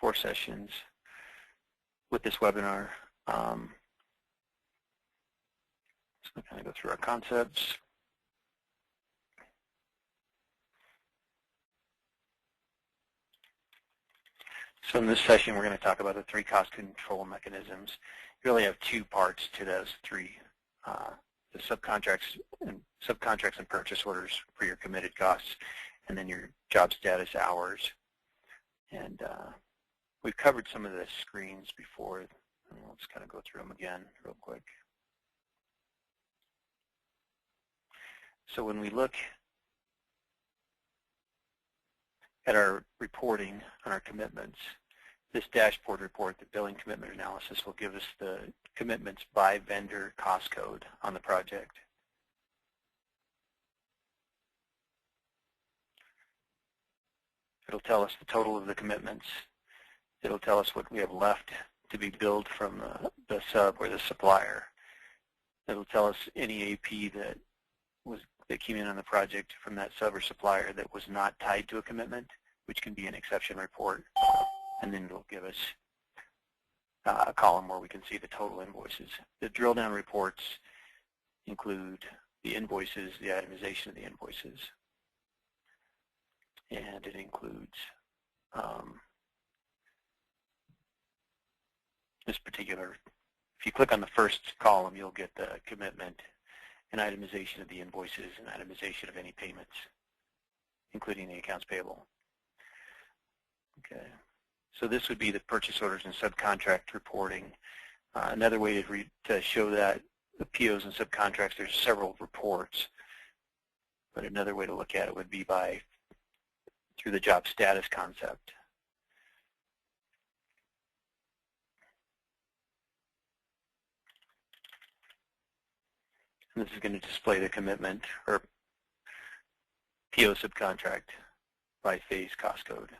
4 sessions with this webinar. So we'll kind of go through our concepts. So in this session, we're going to talk about the 3 cost control mechanisms. You really have 2 parts to those 3. The subcontracts and purchase orders for your committed costs, and then your job status hours. And we've covered some of the screens before. Let's kind of go through them again real quick. So when we look at our reporting on our commitments, this dashboard report, the billing commitment analysis, will give us the commitments by vendor cost code on the project. It'll tell us the total of the commitments. It'll tell us what we have left to be billed from the sub or the supplier. It'll tell us any AP that came in on the project from that sub or supplier that was not tied to a commitment, which can be an exception report. And then it'll give us a column where we can see the total invoices. The drill down reports include the invoices, the itemization of the invoices. And it includes this particular, if you click on the first column, you'll get the commitment and itemization of the invoices and itemization of any payments, including the accounts payable. Okay, so this would be the purchase orders and subcontract reporting. Another way to show that, the POs and subcontracts, there's several reports, but another way to look at it would be through the job status concept. And this is going to display the commitment or PO subcontract by phase cost code.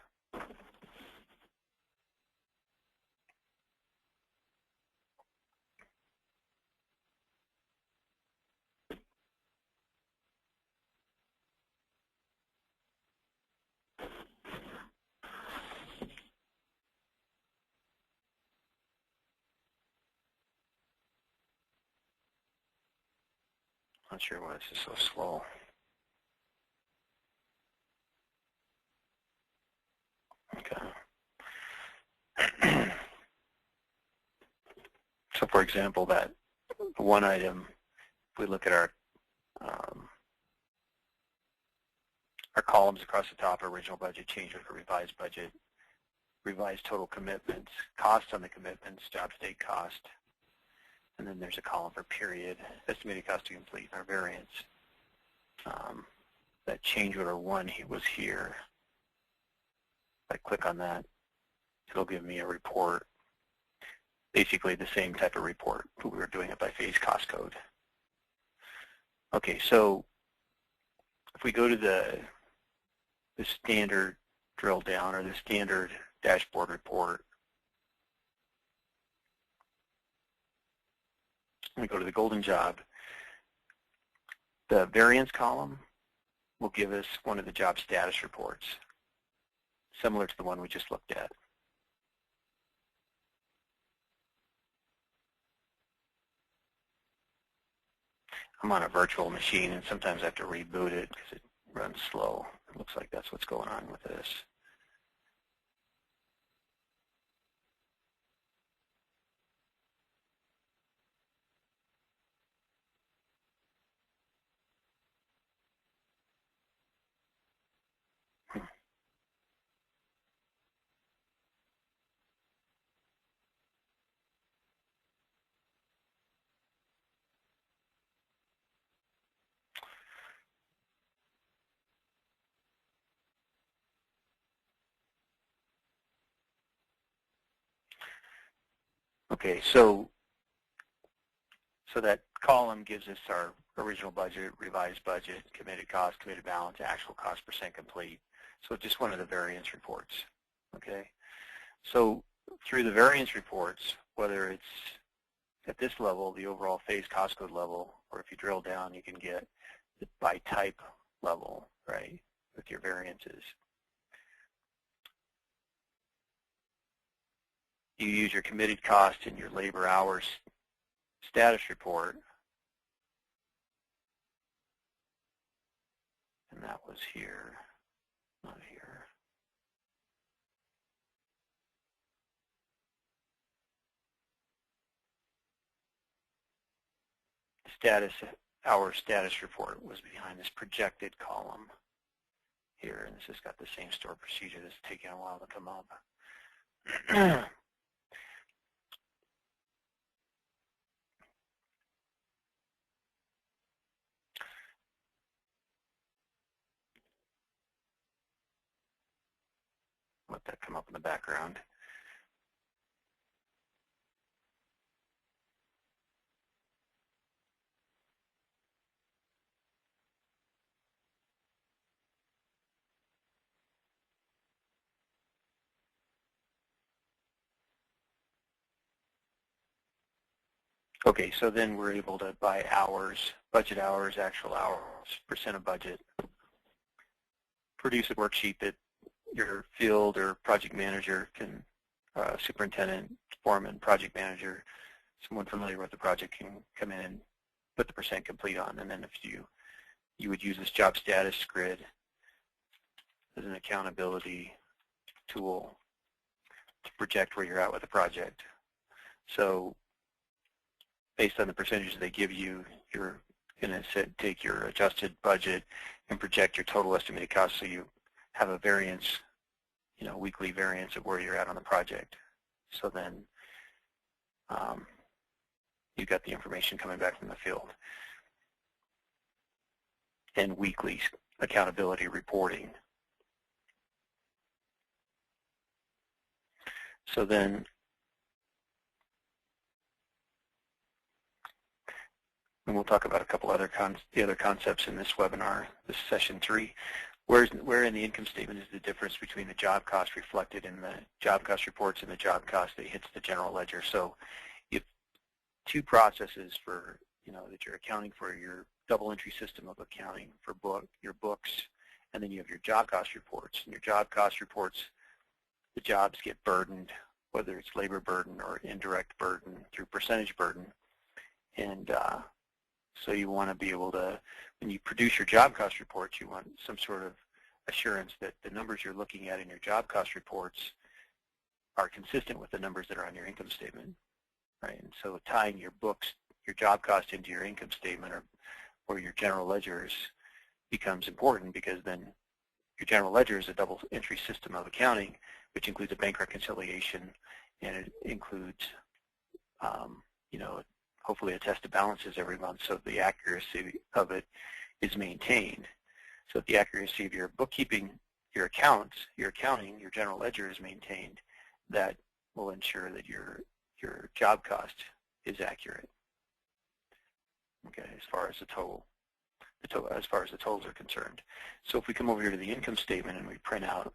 Not sure why this is so slow. Okay. So for example, that one item, if we look at our columns across the top, original budget, change order, revised budget, revised total commitments, costs on the commitments, job state cost, and then there's a column for period, estimated cost to complete, our variance. That change order 1 was here. If I click on that, it'll give me a report, basically the same type of report, but we were doing it by phase cost code. Okay, so if we go to the standard drill down or the standard dashboard report, we go to the golden job, the variance column will give us one of the job status reports, similar to the one we just looked at. I'm on a virtual machine and sometimes I have to reboot it because it runs slow. It looks like that's what's going on with this. Okay, so that column gives us our original budget, revised budget, committed cost, committed balance, actual cost % complete. So just one of the variance reports. Okay, so through the variance reports, whether it's at this level, the overall phase cost code level, or if you drill down, you can get the by type level, right, with your variances. you use your committed cost in your labor hours status report, and that was here, not here. Hour status report was behind this projected column here, and this has got the same store procedure that's taking a while to come up. Let that come up in the background. Okay, so then we're able to buy hours, budget hours, actual hours, percent of budget, produce a worksheet that your field or project manager can, superintendent, foreman, project manager, someone familiar with the project can come in and put the percent complete on. And then if you would use this job status grid as an accountability tool to project where you're at with the project. So based on the percentages they give you, you're going to take your adjusted budget and project your total estimated cost, so you have a variance, weekly variance of where you're at on the project. So then you've got the information coming back from the field. And weekly accountability reporting. So then and we'll talk about a couple other concepts in this webinar, this is session 3. Where in the income statement is the difference between the job cost reflected in the job cost reports and the job cost that hits the general ledger? So you have two processes for, that you're accounting for: your double entry system of accounting for your books, and then you have your job cost reports. And your job cost reports, the jobs get burdened, whether it's labor burden or indirect burden through percentage burden. And so you want to be able to, when you produce your job cost reports, you want some sort of assurance that the numbers you're looking at in your job cost reports are consistent with the numbers that are on your income statement, right? And so tying your books, your job cost into your income statement or your general ledgers becomes important, because then your general ledger is a double entry system of accounting, which includes a bank reconciliation, and it includes, hopefully a test of balances every month, so the accuracy of it is maintained. So if the accuracy of your bookkeeping, your accounts, your accounting, your general ledger is maintained, that will ensure that your job cost is accurate. Okay, as far as the totals are concerned. So if we come over here to the income statement and we print out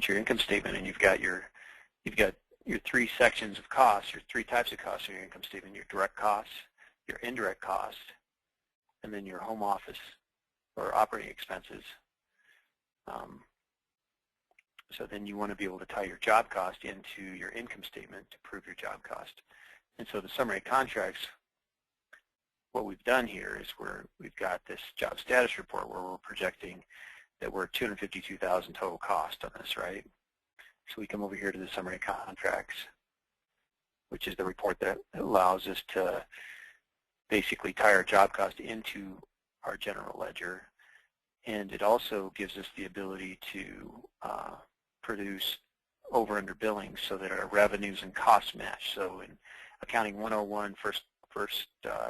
your income statement, and you've got your three sections of costs, your three types of costs in your income statement: your direct costs, your indirect costs, and then your home office or operating expenses. So then you want to be able to tie your job cost into your income statement to prove your job cost. And so the summary contracts, what we've done here is we've got this job status report where we're projecting that we're at $252,000 total cost on this, right? So we come over here to the summary contracts, which is the report that allows us to basically tie our job cost into our general ledger. And it also gives us the ability to produce over-under billings so that our revenues and costs match. So in Accounting 101, first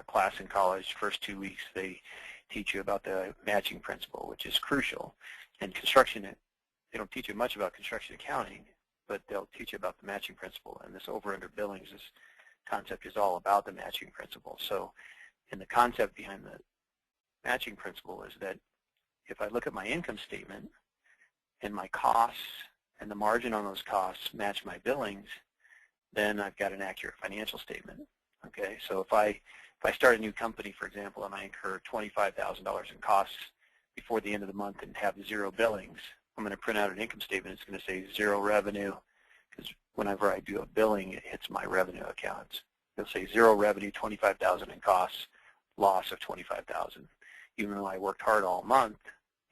class in college, first 2 weeks, they teach you about the matching principle, which is crucial. And construction, they don't teach you much about construction accounting, but they'll teach you about the matching principle. And this over-under billings, this concept is all about the matching principle. So, and the concept behind the matching principle is that if I look at my income statement and my costs and the margin on those costs match my billings, then I've got an accurate financial statement. Okay, so if I start a new company, for example, and I incur $25,000 in costs before the end of the month and have 0 billings, I'm going to print out an income statement. It's going to say 0 revenue, because whenever I do a billing, it hits my revenue accounts. It'll say 0 revenue, 25,000 in costs, loss of 25,000. Even though I worked hard all month,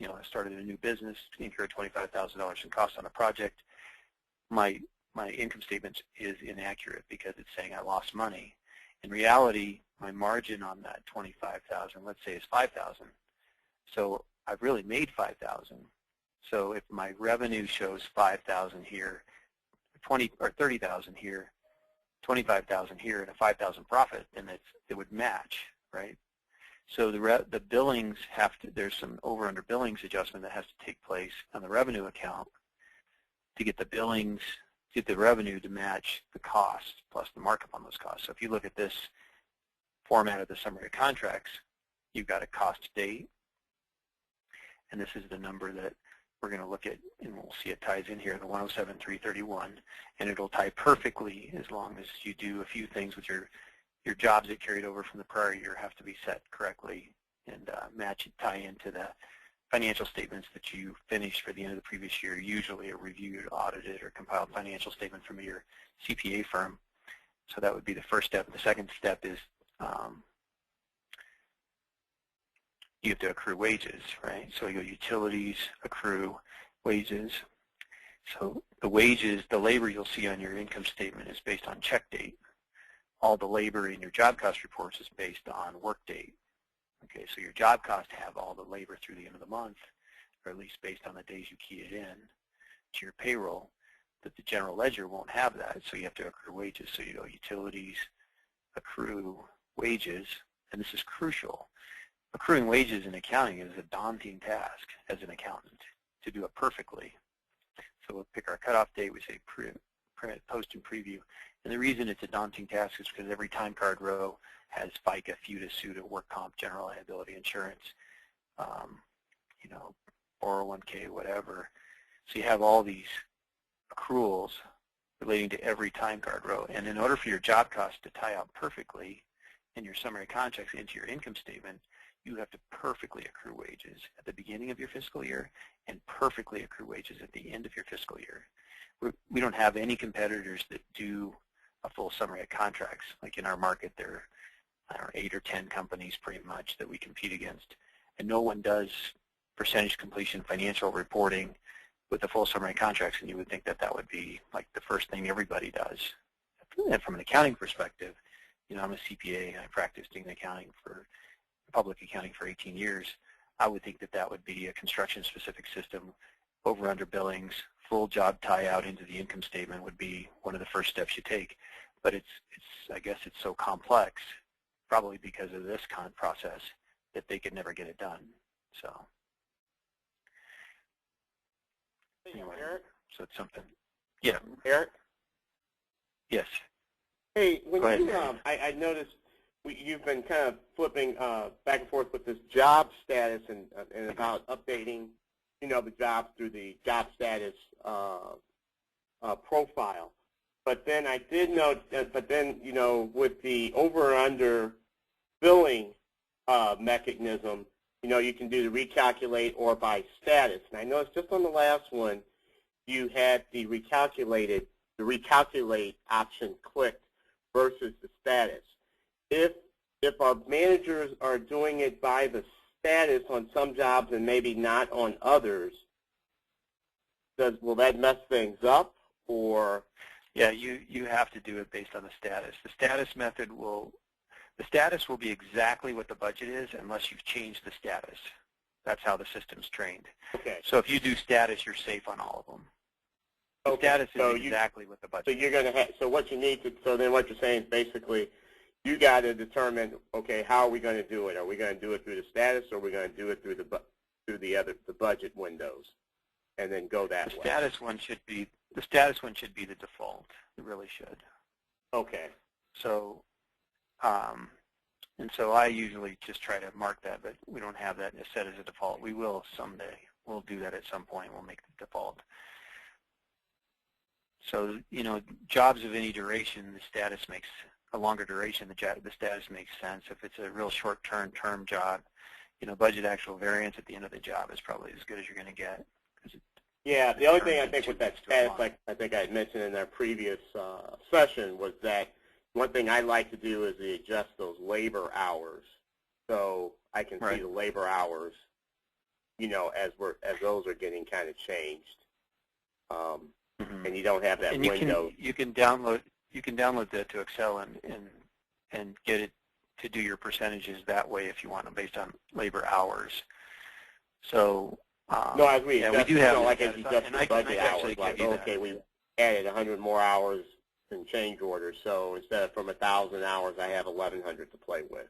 I started a new business, incurred $25,000 in costs on a project, my income statement is inaccurate because it's saying I lost money. In reality, my margin on that 25,000, let's say, is 5,000. So I've really made 5,000. So if my revenue shows 5,000 here, 20 or 30,000 here, 25,000 here, and a 5,000 profit, then it would match, right? So the billings there's some over/under billings adjustment that has to take place on the revenue account to get the billings, get the revenue to match the cost plus the markup on those costs. So if you look at this format of the summary of contracts, you've got a cost date, and this is the number that we're going to look at, and we'll see it ties in here, the 107,331, and it'll tie perfectly as long as you do a few things with your jobs that carried over from the prior year have to be set correctly and tie into the financial statements that you finished for the end of the previous year, usually a reviewed, audited, or compiled financial statement from your CPA firm. So that would be the first step. The second step is you have to accrue wages, right? So you go utilities, accrue wages. So the wages, the labor you'll see on your income statement is based on check date. All the labor in your job cost reports is based on work date. Okay, so your job costs have all the labor through the end of the month, or at least based on the days you key it in to your payroll, but the general ledger won't have that, so you have to accrue wages. So you go utilities, accrue wages, and this is crucial. Accruing wages in accounting is a daunting task as an accountant to do it perfectly. So we'll pick our cutoff date, we say post and preview. And the reason it's a daunting task is because every time card row has FICA, FUTA, SUTA, work comp, general liability insurance, 401k, whatever. So you have all these accruals relating to every time card row. And in order for your job costs to tie out perfectly in your summary contracts into your income statement, you have to perfectly accrue wages at the beginning of your fiscal year and perfectly accrue wages at the end of your fiscal year. We don't have any competitors that do a full summary of contracts. Like in our market, there are 8 or 10 companies pretty much that we compete against, and no one does percentage completion financial reporting with the full summary of contracts, and you would think that that would be like the first thing everybody does. And from an accounting perspective, I'm a CPA and I practiced in public accounting for 18 years. I would think that that would be a construction-specific system. Over/under billings, full job tie-out into the income statement would be one of the first steps you take. But I guess it's so complex, probably because of this process, that they could never get it done. So anyway, Eric? So it's something. Yeah. Eric? Yes. Hey, Go ahead. I noticed you've been kind of flipping back and forth with this job status and about updating, the jobs through the job status profile. But then I did note that, with the over or under billing mechanism, you can do the recalculate or by status. And I noticed just on the last one, you had the recalculate option clicked versus the status. If our managers are doing it by the status on some jobs and maybe not on others, will that mess things up, or? Yeah, you have to do it based on the status. The status method the status will be exactly what the budget is unless you've changed the status. That's how the system's trained. Okay. So if you do status, you're safe on all of them. The status is exactly what the budget is. So you're going to so what you need to, so then what you're saying is basically you got to determine, okay, how are we going to do it? Are we going to do it through the status, or are we going to do it through the budget windows, and then go that way? The status one should be the default. It really should. Okay. So, and so I usually just try to mark that, but we don't have that set as a default. We will someday. we'll do that at some point. We'll make the default. So, jobs of any duration, the status makes a longer duration. The status makes sense. If it's a real short-term job, budget actual variance at the end of the job is probably as good as you're going to get. Yeah, the only thing I think with that status, like I think I had mentioned in our previous session, was that one thing I like to do is adjust those labor hours, so I can see the labor hours, as those are getting kind of changed, and you don't have that window. You can download that to Excel and get it to do your percentages that way if you want them based on labor hours. So. No, I agree. Yeah, we do have like as you adjust the budget hours, like, okay, we added 100 more hours in change orders, so instead of from 1,000 hours, I have 1,100 to play with.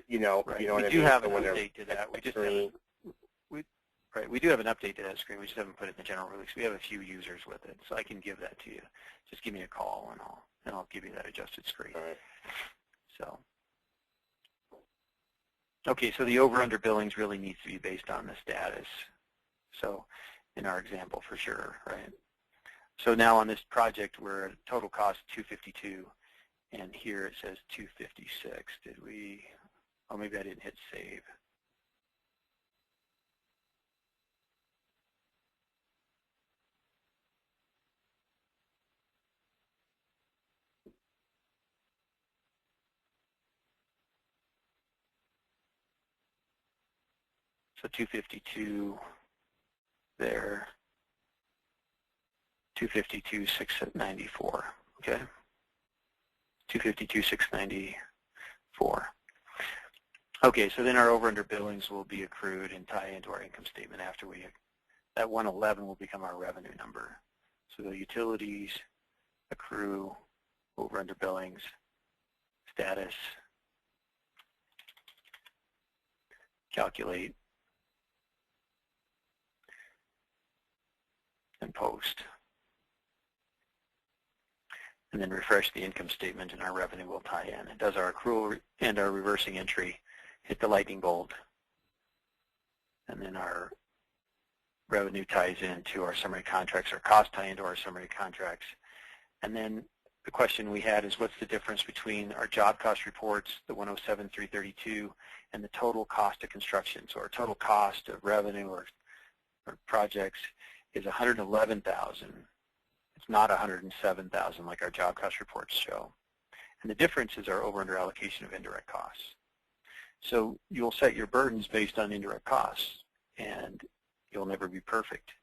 You know what I mean? We do have an update to that. We just haven't. We do have an update to that screen. We just haven't put it in the general release. We have a few users with it, so I can give that to you. Just give me a call, and I'll give you that adjusted screen. All right. So. Okay, so the over-under billings really needs to be based on the status. So in our example, for sure, right? So now on this project, we're at total cost $252, and here it says $256. Did we? Oh, maybe I didn't hit save. So 252 there, 252, 694, okay? 252, 694. Okay, so then our over-under billings will be accrued and tie into our income statement after that 111 will become our revenue number. So the utilities, accrue, over-under billings, status, calculate, and post. And then refresh the income statement and our revenue will tie in. It does our accrual and our reversing entry, hit the lightning bolt, and then our revenue ties into our summary contracts, our costs tie into our summary contracts. And then the question we had is what's the difference between our job cost reports, the 107,332, and the total cost of construction. So our total cost of revenue or projects is 111,000. It's not 107,000 like our job cost reports show. And the difference is our over-under allocation of indirect costs. So you'll set your burdens based on indirect costs, and you'll never be perfect.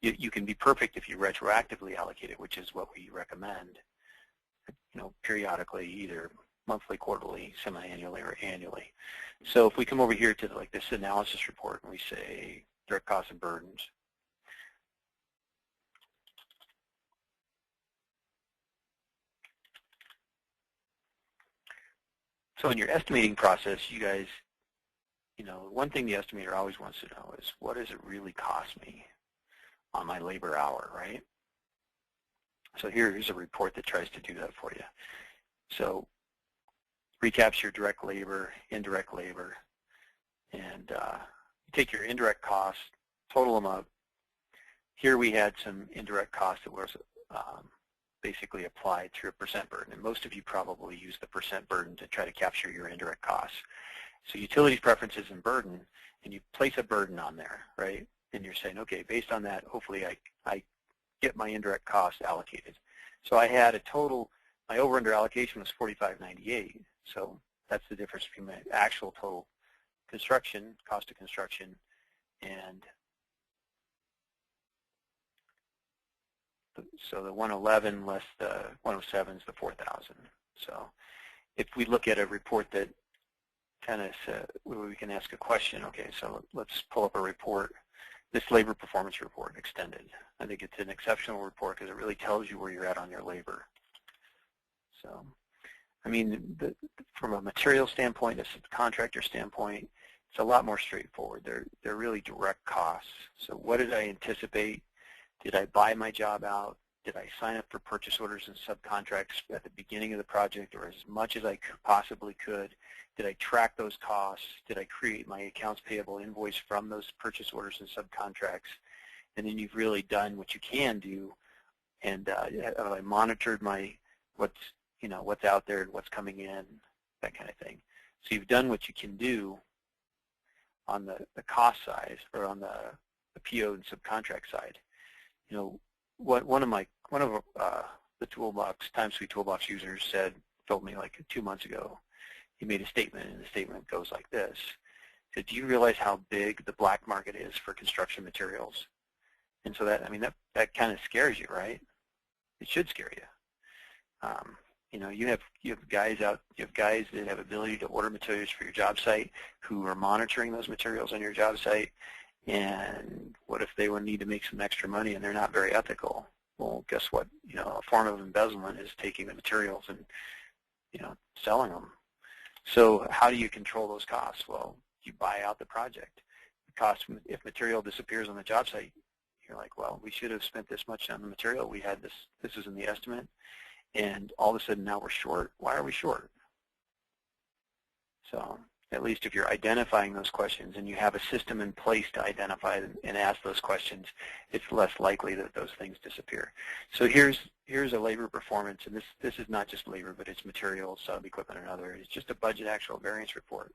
You can be perfect if you retroactively allocate it, which is what we recommend, periodically, either monthly, quarterly, semi-annually, or annually. So if we come over here to this analysis report and we say direct costs and burdens, so in your estimating process, you guys, one thing the estimator always wants to know is what does it really cost me on my labor hour, right? So here's a report that tries to do that for you. So recaps your direct labor, indirect labor, and you take your indirect costs, total them up. Here we had some indirect costs that was basically applied through a percent burden, and most of you probably use the percent burden to try to capture your indirect costs. So utilities, preferences, and burden, and you place a burden on there, right? And you're saying, okay, based on that, hopefully I get my indirect costs allocated. So I had a total, my over-under allocation was $45.98, so that's the difference between my actual total construction, cost of construction, and so the 111 less the 107 is the 4,000. So if we look at a report that kind of we can ask a question, okay, so let's pull up a report, this labor performance report extended. I think it's an exceptional report because it really tells you where you're at on your labor. So, I mean, from a material standpoint, a contractor standpoint, it's a lot more straightforward. They're really direct costs. So what did I anticipate? Did I buy my job out? Did I sign up for purchase orders and subcontracts at the beginning of the project, or as much as I possibly could? Did I track those costs? Did I create my accounts payable invoice from those purchase orders and subcontracts? And then you've really done what you can do, and have I monitored what's out there and what's coming in, that kind of thing. So you've done what you can do on the cost side, or on the PO and subcontract side. One of the toolbox, TimeSuite toolbox users told me like 2 months ago, he made a statement, and the statement goes like this. He said, do you realize how big the black market is for construction materials? And so that kind of scares you, right? It should scare you. You have guys that have ability to order materials for your job site who are monitoring those materials on your job site. And what if they would need to make some extra money and they're not very ethical? Well, guess what? A form of embezzlement is taking the materials and selling them. So how do you control those costs? Well, you buy out the project. The cost, if material disappears on the job site, you're like, well, we should have spent this much on the material. We had this was in the estimate, and all of a sudden now we're short. Why are we short? So at least if you're identifying those questions and you have a system in place to identify and ask those questions, it's less likely that those things disappear. So here's a labor performance, and this is not just labor, but it's materials, sub-equipment, and other. It's just a budget actual variance report.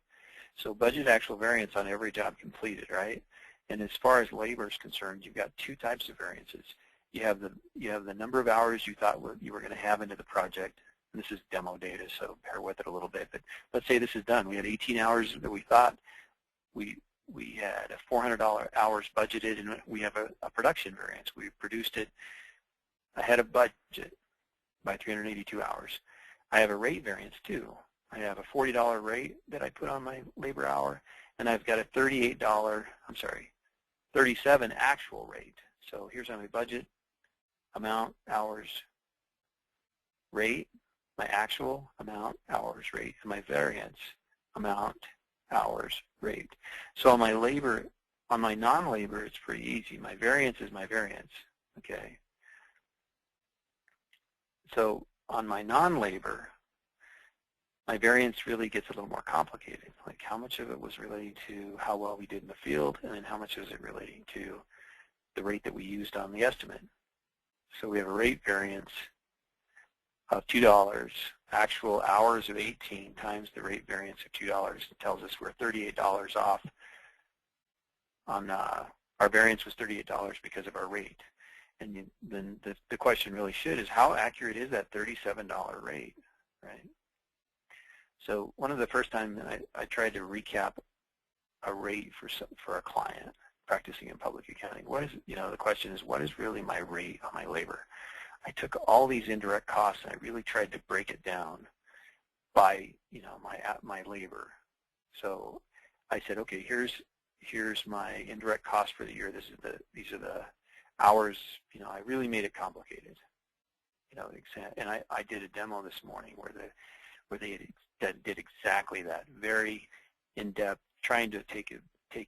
So budget actual variance on every job completed, right? And as far as labor is concerned, you've got two types of variances. You have the number of hours you thought you were going to have into the project. And this is demo data, so bear with it a little bit. But let's say this is done. We had 18 hours that we thought. We had 400 hours budgeted, and we have a production variance. We produced it ahead of budget by 382 hours. I have a rate variance too. I have a $40 rate that I put on my labor hour, and I've got a $37 actual rate. So here's on my budget, amount, hours, rate, my actual amount, hours, rate, and my variance, amount, hours, rate. So on my labor, on my non-labor, it's pretty easy. My variance is my variance, okay? So on my non-labor, my variance really gets a little more complicated. Like how much of it was relating to how well we did in the field, and then how much was it relating to the rate that we used on the estimate. So we have a rate variance of $2, actual hours of 18 times the rate variance of $2. It tells us we're $38 off on our variance was $38 because of our rate. And then the question really is how accurate is that $37 rate, right? So one of the first time I tried to recap a rate for a client practicing in public accounting. The question is, what is really my rate on my labor? I took all these indirect costs and I really tried to break it down by, my labor. So I said, okay, here's my indirect cost for the year. These are the hours. I really made it complicated. And I did a demo this morning where they did exactly that, very in-depth, trying to take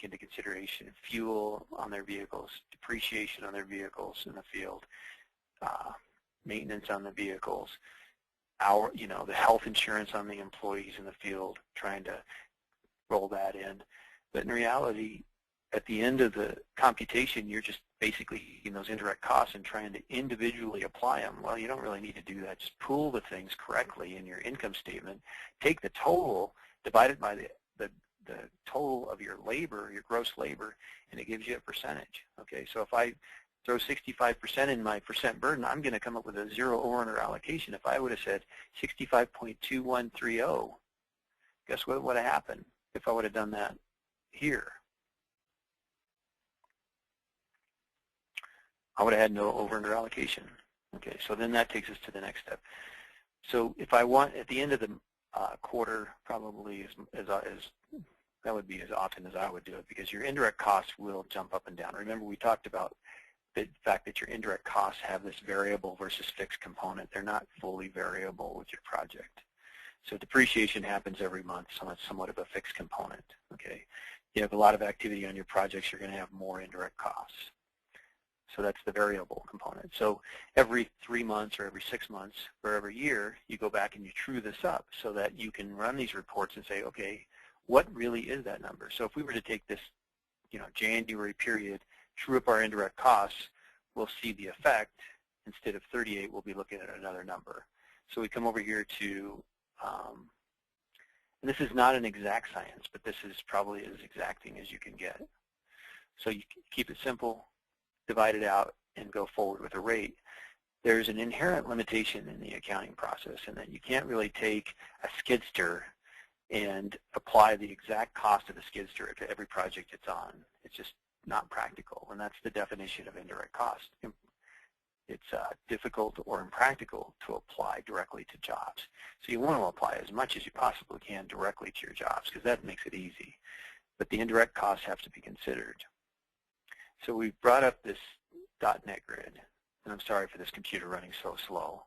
into consideration fuel on their vehicles, depreciation on their vehicles in the field, maintenance on the vehicles, the health insurance on the employees in the field, trying to roll that in. But in reality, at the end of the computation, you're just basically taking those indirect costs and trying to individually apply them. Well, you don't really need to do that. Just pool the things correctly in your income statement, take the total, divide it by the total of your labor, your gross labor, and it gives you a percentage. Okay, so if I throw 65% in my percent burden, I'm going to come up with a zero over-under allocation. If I would have said 65.2130, guess what would have happened if I would have done that here? I would have had no over-under allocation. Okay, so then that takes us to the next step. So if I want, at the end of the quarter, probably that would be as often as I would do it, because your indirect costs will jump up and down. Remember, we talked about the fact that your indirect costs have this variable versus fixed component. They're not fully variable with your project. So depreciation happens every month, so it's somewhat of a fixed component. Okay, you have a lot of activity on your projects, you're going to have more indirect costs. So that's the variable component. So every 3 months or every 6 months or every year, you go back and you true this up so that you can run these reports and say, okay, what really is that number? So if we were to take this, January period, true up our indirect costs, we'll see the effect. Instead of 38, we'll be looking at another number. So we come over here to, and this is not an exact science, but this is probably as exacting as you can get. So you keep it simple, divide it out, and go forward with a rate. There's an inherent limitation in the accounting process in that you can't really take a skid steer and apply the exact cost of the skid steer to every project it's on. It's just not practical, and that's the definition of indirect cost. It's difficult or impractical to apply directly to jobs. So you want to apply as much as you possibly can directly to your jobs because that makes it easy. But the indirect costs have to be considered. So we've brought up this .NET grid, and I'm sorry for this computer running so slow.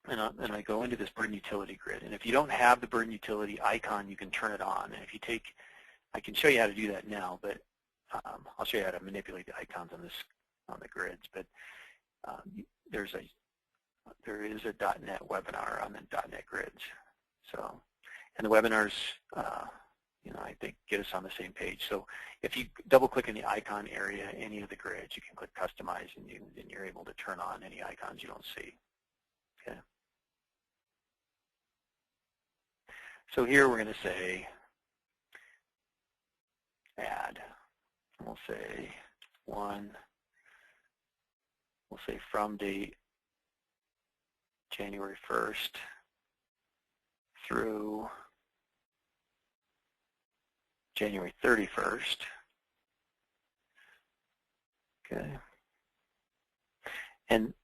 And I go into this burden utility grid, and if you don't have the burden utility icon, you can turn it on. And if you take, I can show you how to do that now, but I'll show you how to manipulate the icons on the grids. But there is a .NET webinar on the .NET grids. So, and the webinars, I think get us on the same page. So if you double-click in the icon area, any of the grids, you can click Customize, and you're able to turn on any icons you don't see. Okay. So here we're going to say Add. We'll say we'll say from date January 1st through January 31st. Okay. And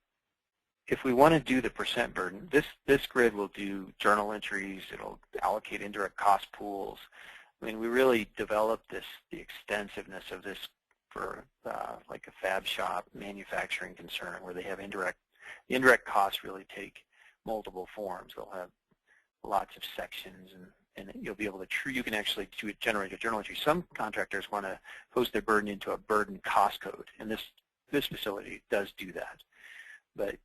if we want to do the percent burden, this grid will do journal entries. It'll allocate indirect cost pools. I mean, we really developed the extensiveness of this for like a fab shop manufacturing concern where they have the indirect costs really take multiple forms. They'll have lots of sections, and you'll be able to you can actually generate a journal entry. Some contractors want to post their burden into a burden cost code, and this facility does do that. But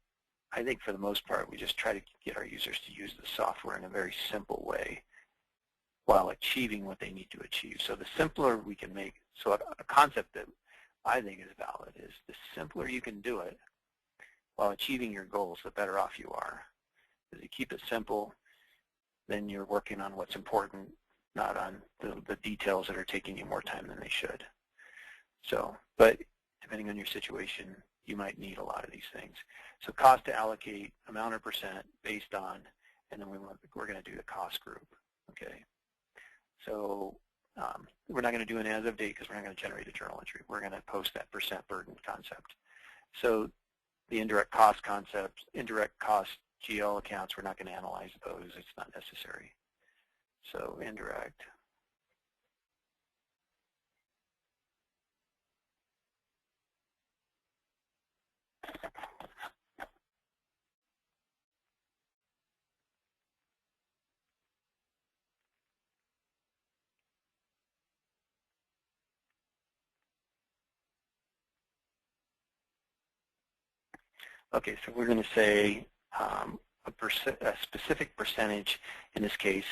I think for the most part, we just try to get our users to use the software in a very simple way while achieving what they need to achieve. So the simpler we can make, so a concept that I think is valid is the simpler you can do it while achieving your goals, the better off you are. If you keep it simple, then you're working on what's important, not on the details that are taking you more time than they should. So, but depending on your situation, you might need a lot of these things. So cost to allocate, amount or percent based on, and then we're going to do the cost group. Okay. So we're not going to do an as of date because we're not going to generate a journal entry. We're going to post that percent burden concept. So the indirect cost concept, indirect cost GL accounts, we're not going to analyze those. It's not necessary. So indirect. Okay, so we're going to say a specific percentage in this case,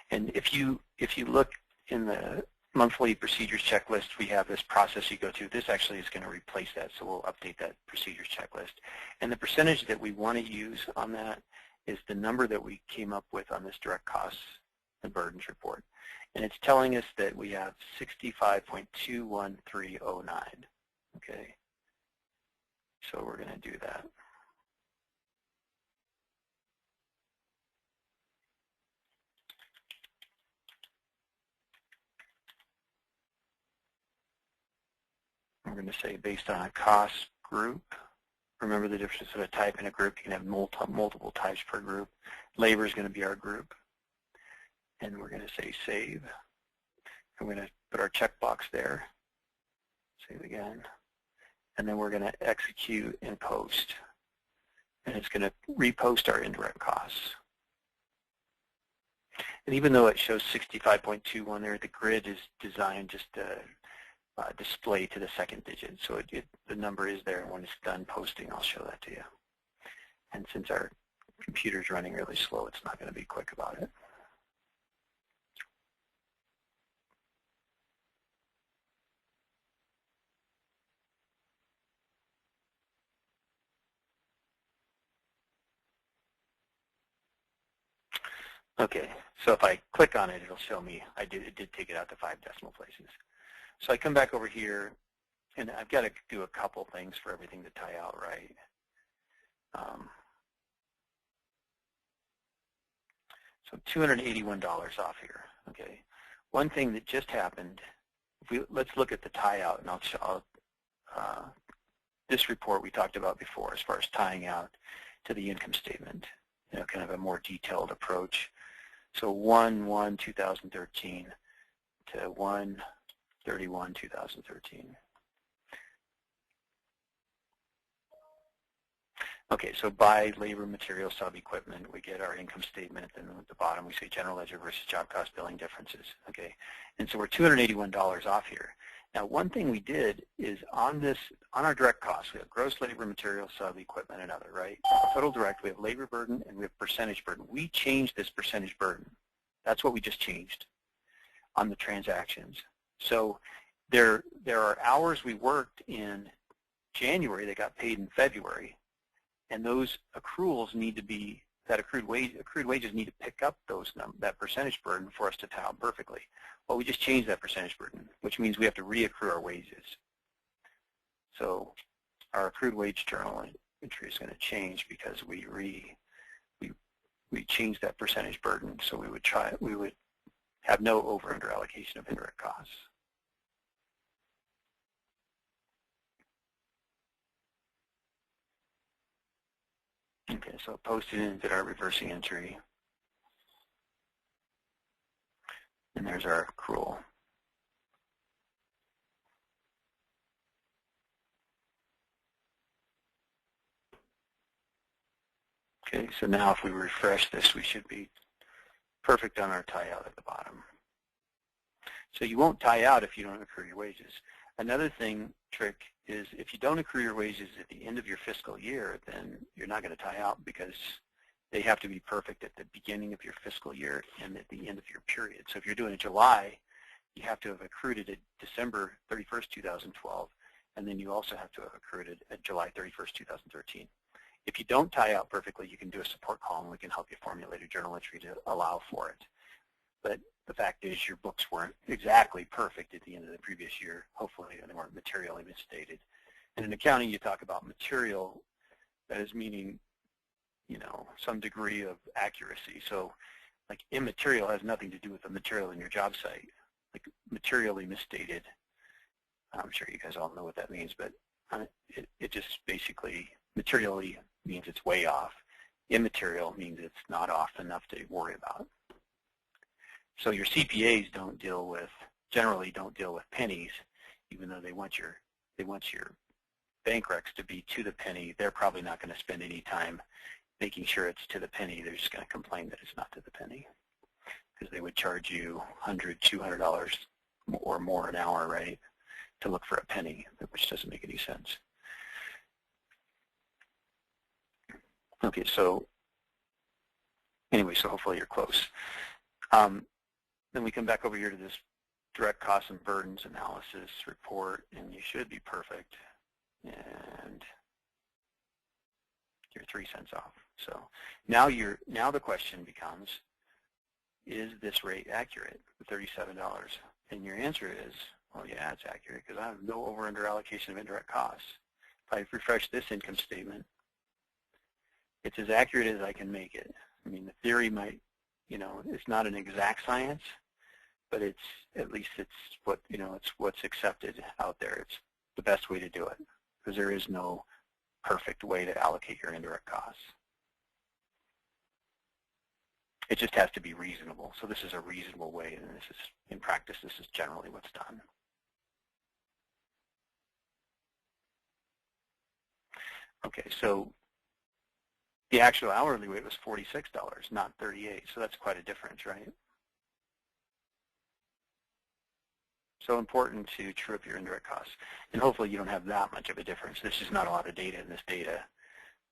and if you look in the monthly procedures checklist, we have this process you go through. This actually is going to replace that, so we'll update that procedures checklist. And the percentage that we want to use on that is the number that we came up with on this direct costs and burdens report. And it's telling us that we have 65.21309. Okay, so we're going to do that. We're going to say based on a cost group. Remember the difference of a type and a group. You can have multiple types per group. Labor is going to be our group. And we're going to say save. I'm going to put our checkbox there. Save again. And then we're going to execute and post. And it's going to repost our indirect costs. And even though it shows 65.21 there, the grid is designed just to display to the second digit. So the number is there, and when it's done posting, I'll show that to you. And since our computer's running really slow, it's not going to be quick about it. Okay, so if I click on it, it'll show me it did take it out to 5 decimal places. So I come back over here, and I've got to do a couple things for everything to tie out right. So $281 off here. Okay, one thing that just happened. Let's look at the tie out, and I'll show this report we talked about before as far as tying out to the income statement. Kind of a more detailed approach. So 1/1/2013 to 1/31/2013. Okay, so by labor, material, sub-equipment, we get our income statement, and at the bottom we say general ledger versus job cost billing differences. Okay, and so we're $281 off here. Now, one thing we did is on our direct costs, we have gross labor, material, sub-equipment, and other, right? Total direct, we have labor burden, and we have percentage burden. We changed this percentage burden. That's what we just changed on the transactions. So there are hours we worked in January that got paid in February, and those accruals need to be, accrued wages need to pick up that percentage burden for us to tie out perfectly. Well, we just changed that percentage burden, which means we have to reaccrue our wages. So our accrued wage journal entry is going to change because we changed that percentage burden, so we would have no over/under allocation of indirect costs. Okay, so posted in, did our reversing entry. And there's our accrual. Okay, so now if we refresh this, we should be perfect on our tie out at the bottom. So you won't tie out if you don't accrue your wages. Another trick is if you don't accrue your wages at the end of your fiscal year, then you're not going to tie out because they have to be perfect at the beginning of your fiscal year and at the end of your period. So if you're doing it July, you have to have accrued it at December 31st, 2012, and then you also have to have accrued it at July 31st, 2013. If you don't tie out perfectly, you can do a support column. We can help you formulate a journal entry to allow for it. But the fact is your books weren't exactly perfect at the end of the previous year. Hopefully they weren't materially misstated. And in accounting, you talk about material, that is meaning, some degree of accuracy. So like immaterial has nothing to do with the material in your job site. Like materially misstated, I'm sure you guys all know what that means, but it just basically, materially means it's way off. Immaterial means it's not off enough to worry about. So your CPAs generally don't deal with pennies, even though they want your bank recs to be to the penny. They're probably not going to spend any time making sure it's to the penny. They're just going to complain that it's not to the penny because they would charge you $100, $200 or more an hour, right, to look for a penny, which doesn't make any sense. Okay, so anyway, so hopefully you're close. Then we come back over here to this direct costs and burdens analysis report, and you should be perfect. And you're 3 cents off. So now the question becomes, is this rate accurate, the $37? And your answer is, well, yeah, it's accurate because I have no over/under allocation of indirect costs. If I refresh this income statement, it's as accurate as I can make it. I mean, the theory might, it's not an exact science, but it's what, it's what's accepted out there. It's the best way to do it because there is no perfect way to allocate your indirect costs. It just has to be reasonable. So this is a reasonable way, and this is, in practice, this is generally what's done. Okay, so the actual hourly rate was $46, not $38, so that's quite a difference, right? So important to true up your indirect costs. And hopefully you don't have that much of a difference. There's just not a lot of data in this data.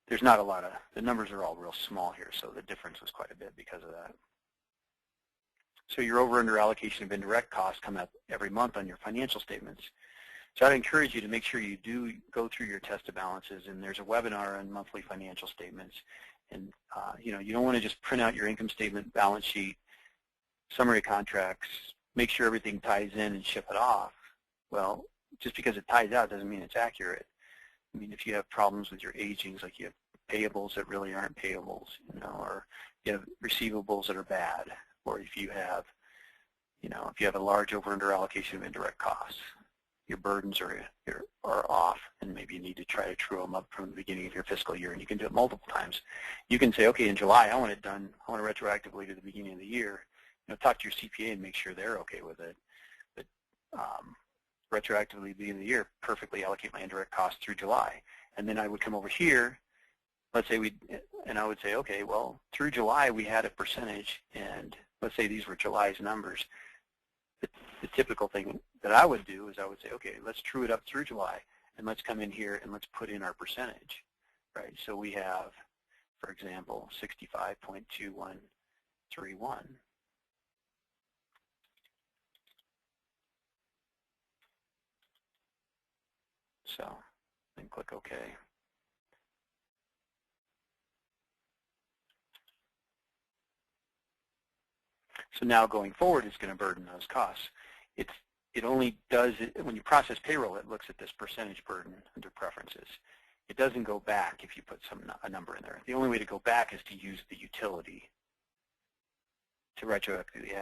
There's not a lot of, the numbers are all real small here, so the difference was quite a bit because of that. So your over-under allocation of indirect costs come up every month on your financial statements. So I'd encourage you to make sure you do go through your tested balances, and there's a webinar on monthly financial statements. And you know, you don't want to just print out your income statement, balance sheet, summary contracts, make sure everything ties in and ship it off. Well, just because it ties out doesn't mean it's accurate. I mean, if you have problems with your agings, like you have payables that really aren't payables, you know, or you have receivables that are bad, or if you have, you know, if you have a large over-under allocation of indirect costs, your burdens are off, and maybe you need to try to true them up from the beginning of your fiscal year, and you can do it multiple times. You can say, okay, in July, I want it done, I want it retroactively to the beginning of the year. You know, talk to your CPA and make sure they're okay with it. But retroactively at the beginning of the year, perfectly allocate my indirect costs through July. And then I would come over here, let's say and I would say, okay, well, through July we had a percentage, and let's say these were July's numbers. The typical thing that I would do is I would say, okay, let's true it up through July, and let's come in here and let's put in our percentage, right? So we have, for example, 65.2131. So then click OK. So now going forward, it's going to burden those costs. It only does it when you process payroll. It looks at this percentage burden under preferences. It doesn't go back if you put a number in there. The only way to go back is to use the utility to retroactively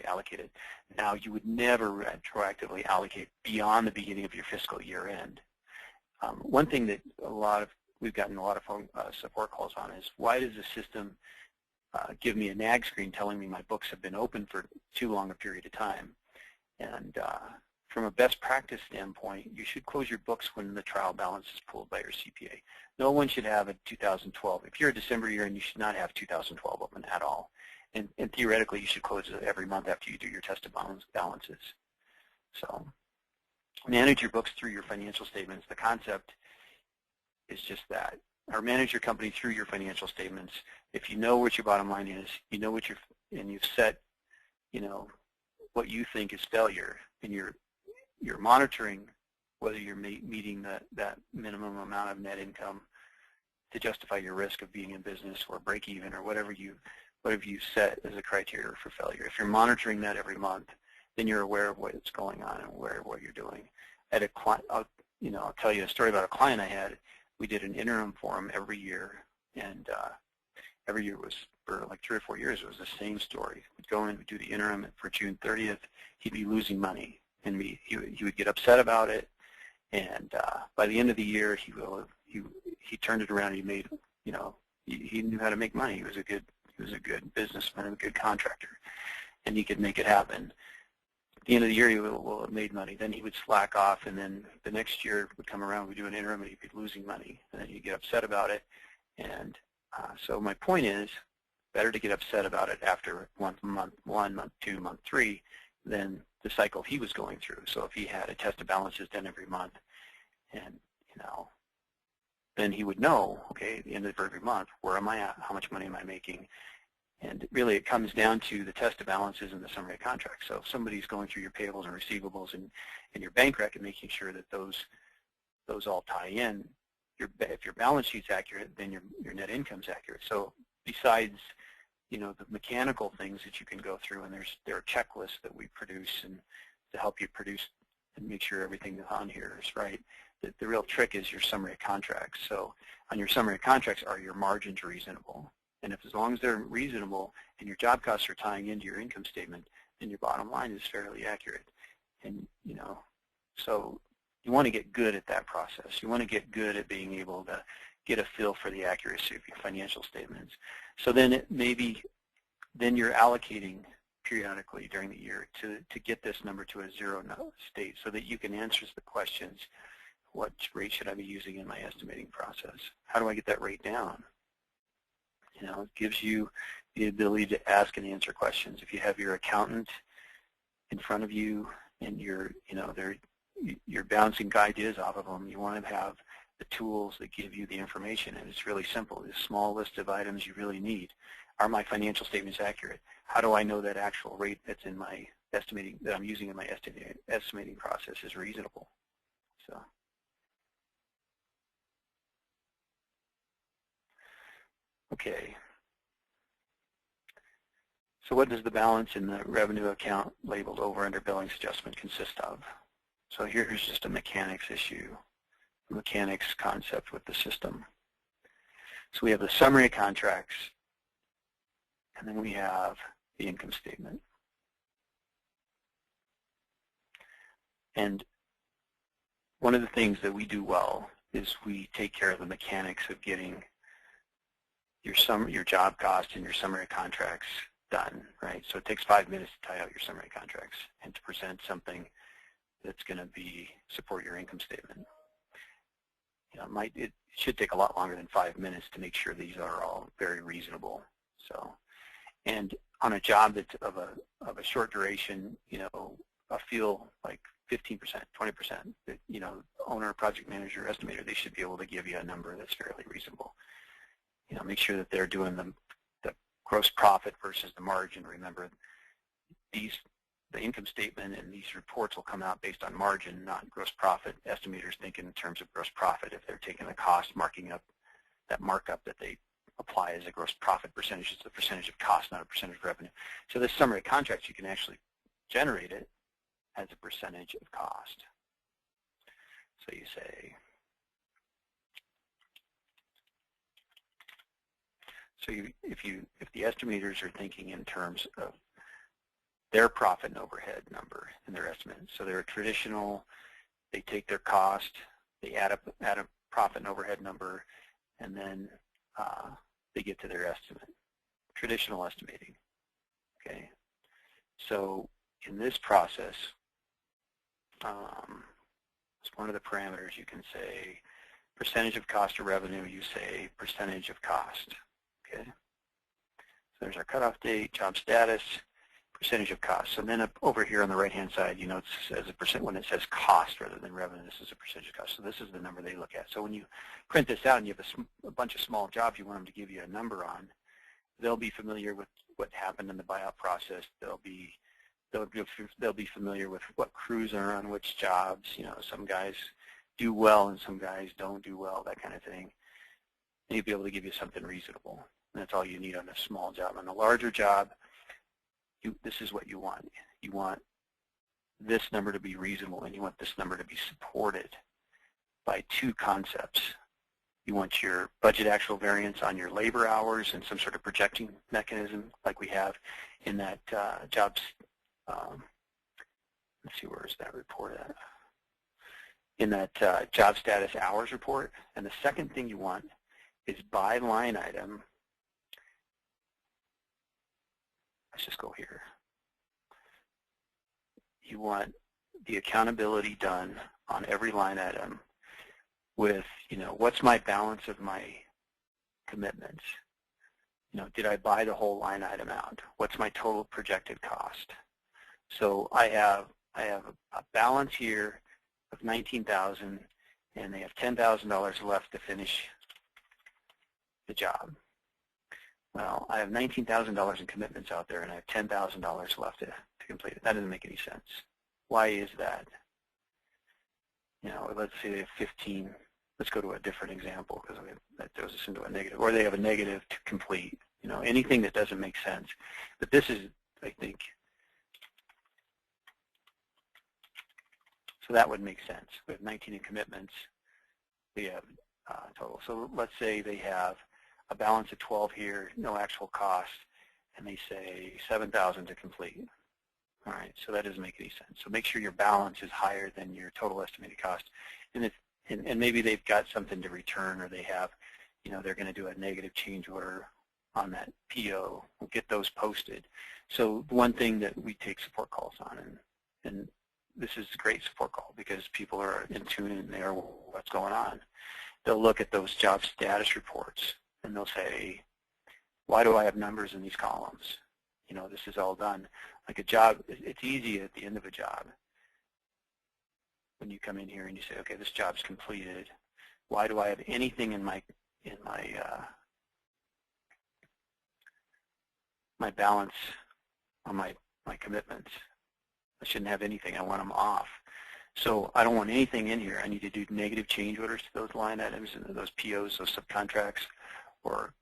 allocate it. Now, you would never retroactively allocate beyond the beginning of your fiscal year end. One thing that we've gotten a lot of support calls on is, why does the system give me a nag screen telling me my books have been open for too long a period of time? And from a best practice standpoint, you should close your books when the trial balance is pulled by your CPA. No one should have a 2012. If you're a December year, and you should not have 2012 open at all. And theoretically, you should close it every month after you do your tested balances. So manage your books through your financial statements. The concept is just that. Or manage your company through your financial statements. If you know what your bottom line is, you know what and you've set, you know, what you think is failure, and you're monitoring whether you're meeting that minimum amount of net income to justify your risk of being in business, or break even, or whatever you set as a criteria for failure. If you're monitoring that every month, then you're aware of what's going on and aware of what you're doing. At a client, I'll tell you a story about a client I had. We did an interim for him every year, and every year was, for like 3 or 4 years, it was the same story. We'd go in, we'd do the interim for June 30th. He'd be losing money, and he would get upset about it. And by the end of the year, he turned it around. He made, you know, he knew how to make money. He was a good businessman, a good contractor, and he could make it happen. At the end of the year, he will have made money. Then he would slack off, and then the next year would come around, we'd do an interim, and he'd be losing money, and then he'd get upset about it. And so my point is, better to get upset about it after month 1, month 2, month 3, than the cycle he was going through. So if he had a test of balances done every month, and then he would know, okay, at the end of every month, where am I at? How much money am I making? And really, it comes down to the test of balances and the summary of contracts. So if somebody's going through your payables and receivables and your bank rec and making sure that those all tie in, if your balance sheet's accurate, then your net income's accurate. So besides, the mechanical things that you can go through, and there are checklists that we produce and to help you produce and make sure everything on here is right. The real trick is your summary of contracts. So on your summary of contracts, are your margins reasonable? And as long as they're reasonable and your job costs are tying into your income statement, then your bottom line is fairly accurate. And so you want to get good at that process. You want to get good at being able to get a feel for the accuracy of your financial statements. So then then you're allocating periodically during the year to get this number to a zero state, so that you can answer the questions: what rate should I be using in my estimating process? How do I get that rate down? It gives you the ability to ask and answer questions. If you have your accountant in front of you, and you're bouncing ideas off of them. You want to have the tools that give you the information, and it's really simple. This small list of items you really need. Are my financial statements accurate? How do I know that actual rate that's in my estimating, that I'm using in my estimating process is reasonable? So, okay. So what does the balance in the revenue account labeled over under billings adjustment consist of? So here's just a mechanics issue, a mechanics concept with the system. So we have the summary of contracts, and then we have the income statement. And one of the things that we do well is we take care of the mechanics of getting your job cost and your summary of contracts done, right? So it takes 5 minutes to tie out your summary contracts and to present something that's going to support your income statement. It should take a lot longer than 5 minutes to make sure these are all very reasonable. So, and on a job that's of a short duration, I feel like 15%, 20%, owner, project manager, estimator, they should be able to give you a number that's fairly reasonable. Make sure that they're doing the gross profit versus the margin. Remember, the income statement and these reports will come out based on margin, not gross profit. Estimators think in terms of gross profit if they're taking the cost, marking up that markup that they apply as a gross profit percentage. It's the percentage of cost, not a percentage of revenue. So this summary of contracts, you can actually generate it as a percentage of cost. So you say, if the estimators are thinking in terms of their profit and overhead number in their estimate, so they're traditional, they take their cost, they add a profit and overhead number, and then they get to their estimate. Traditional estimating. Okay. So in this process, it's one of the parameters. You can say percentage of cost of revenue. You say percentage of cost. Okay. So there's our cutoff date, job status, percentage of cost. So then over here on the right-hand side, it says a percent when it says cost rather than revenue. This is a percentage of cost. So this is the number they look at. So when you print this out and you have a bunch of small jobs you want them to give you a number on, they'll be familiar with what happened in the buyout process. They'll be familiar with what crews are on which jobs. Some guys do well and some guys don't do well, that kind of thing. And you'll be able to give you something reasonable. And that's all you need on a small job. On a larger job, this is what you want. You want this number to be reasonable, and you want this number to be supported by two concepts. You want your budget actual variance on your labor hours and some sort of projecting mechanism like we have in that jobs. Let's see, where is that report at? In that job status hours report. And the second thing you want is by line item. Let's just go here. You want the accountability done on every line item with, what's my balance of my commitments? Did I buy the whole line item out? What's my total projected cost? So I have a balance here of $19,000, and they have $10,000 left to finish the job. Well, I have $19,000 in commitments out there, and I have $10,000 left to complete it. That doesn't make any sense. Why is that? Let's say they have 15. Let's go to a different example because that throws us into a negative. Or they have a negative to complete. Anything that doesn't make sense. But this is, I think, so that would make sense. We have 19 in commitments. We have total. So let's say they have a balance of 12 here, no actual cost, and they say 7,000 to complete. All right, so that doesn't make any sense. So make sure your balance is higher than your total estimated cost. And maybe they've got something to return, or they have, they're going to do a negative change order on that PO. We'll get those posted. So one thing that we take support calls on, and this is a great support call because people are in tune and they are what's going on. They'll look at those job status reports and they'll say, why do I have numbers in these columns? this is all done. Like a job, it's easy at the end of a job when you come in here and you say, okay, this job's completed. Why do I have anything in my my balance on my commitments? I shouldn't have anything. I want them off. So I don't want anything in here. I need to do negative change orders to those line items and those POs, those subcontracts, or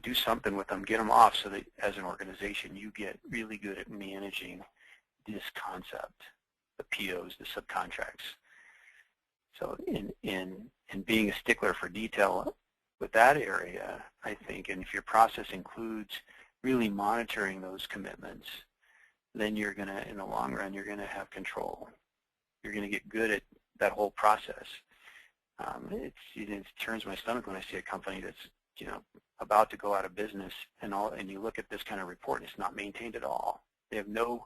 do something with them, get them off so that as an organization you get really good at managing this concept, the POs, the subcontracts. So in being a stickler for detail with that area, I think, and if your process includes really monitoring those commitments, then you're going to, in the long run, you're going to have control. You're going to get good at that whole process. It turns my stomach when I see a company that's, about to go out of business and you look at this kind of report and it's not maintained at all. They have no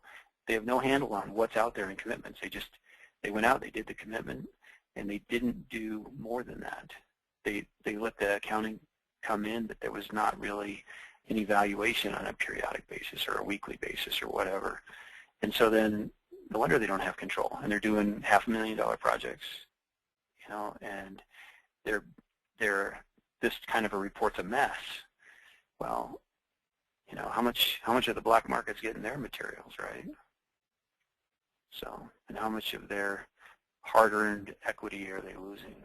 handle on what's out there in commitments. They went out, they did the commitment, and they didn't do more than that. They let the accounting come in, but there was not really an evaluation on a periodic basis or a weekly basis or whatever. And so then no wonder they don't have control, and they're doing $500,000 projects, and this kind of a report's a mess. Well, how much of the black market's getting their materials, right? So, and how much of their hard-earned equity are they losing?